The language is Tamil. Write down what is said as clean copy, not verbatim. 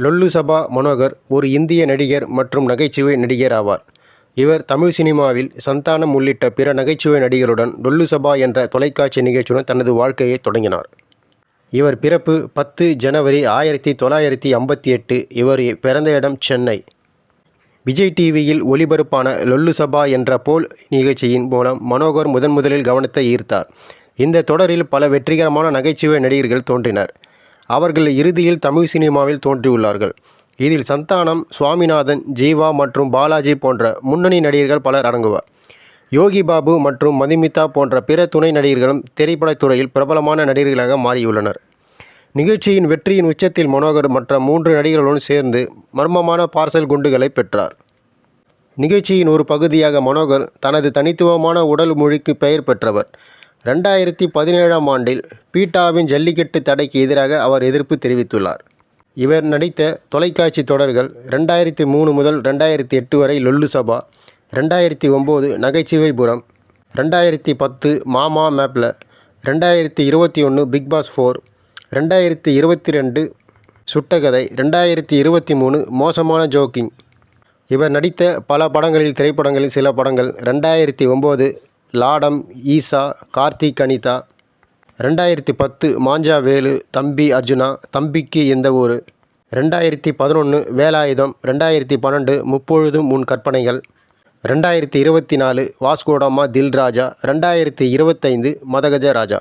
லொல்லு சபா மனோகர் ஒரு இந்திய நடிகர் மற்றும் நகைச்சுவை நடிகர் ஆவார். இவர் தமிழ் சினிமாவில் சந்தானம் உள்ளிட்ட பிற நகைச்சுவை நடிகருடன் லொல்லு சபா என்ற தொலைக்காட்சி நிகழ்ச்சியுடன் தனது வாழ்க்கையை தொடங்கினார். இவர் பிறப்பு 10 ஜனவரி 1958. இவர் பிறந்த இடம் சென்னை. விஜய் டிவியில் ஒளிபரப்பான லொல்லு சபா என்ற போல் நிகழ்ச்சியின் மூலம் மனோகர் முதலில் கவனத்தை ஈர்த்தார். இந்த தொடரில் பல வெற்றிகரமான நகைச்சுவை நடிகர்கள் தோன்றினர். அவர்கள் இறுதியில் தமிழ் சினிமாவில் தோன்றியுள்ளார்கள். இதில் சந்தானம், சுவாமிநாதன், ஜீவா மற்றும் பாலாஜி போன்ற முன்னணி நடிகர்கள் பலர் அடங்குவர். யோகி பாபு மற்றும் மதுமிதா போன்ற பிற துணை நடிகர்களும் திரைப்படத்துறையில் பிரபலமான நடிகர்களாக மாறியுள்ளனர். நிகழ்ச்சியின் வெற்றியின் உச்சத்தில் மனோகர் மற்ற 3 நடிகர்களுடன் சேர்ந்து மர்மமான பார்சல் குண்டுகளை பெற்றார். நிகழ்ச்சியின் ஒரு பகுதியாக மனோகர் தனது தனித்துவமான உடல் மொழிக்கு பெயர் பெற்றவர். 2017ஆம் ஆண்டில் பீட்டாவின் ஜல்லிக்கட்டு தடைக்கு எதிராக அவர் எதிர்ப்பு தெரிவித்துள்ளார். இவர் நடித்த தொலைக்காட்சி தொடர்கள் 2003 முதல் 2008 வரை லொல்லு சபா, 2009 நகைச்சுவைபுரம், 2010 மாமா மேப்ல, 2021 பிக் பாஸ் 4, 2022 சுட்டகதை, 2023 மோசமான ஜோக்கிங். இவர் நடித்த பல படங்களில் திரைப்படங்களில் சில படங்கள் 2009 லாடம், ஈசா, கார்த்திக் அனிதா, 2010 மாஞ்சா வேலு, தம்பி அர்ஜுனா, தம்பிக்கு எந்த ஊரு, 2011 வேலாயுதம், 2012 முப்பொழுதும் உன் கற்பனைகள், 2024 வாஸ்கோடமா தில் ராஜா, 2025 மதகஜ ராஜா.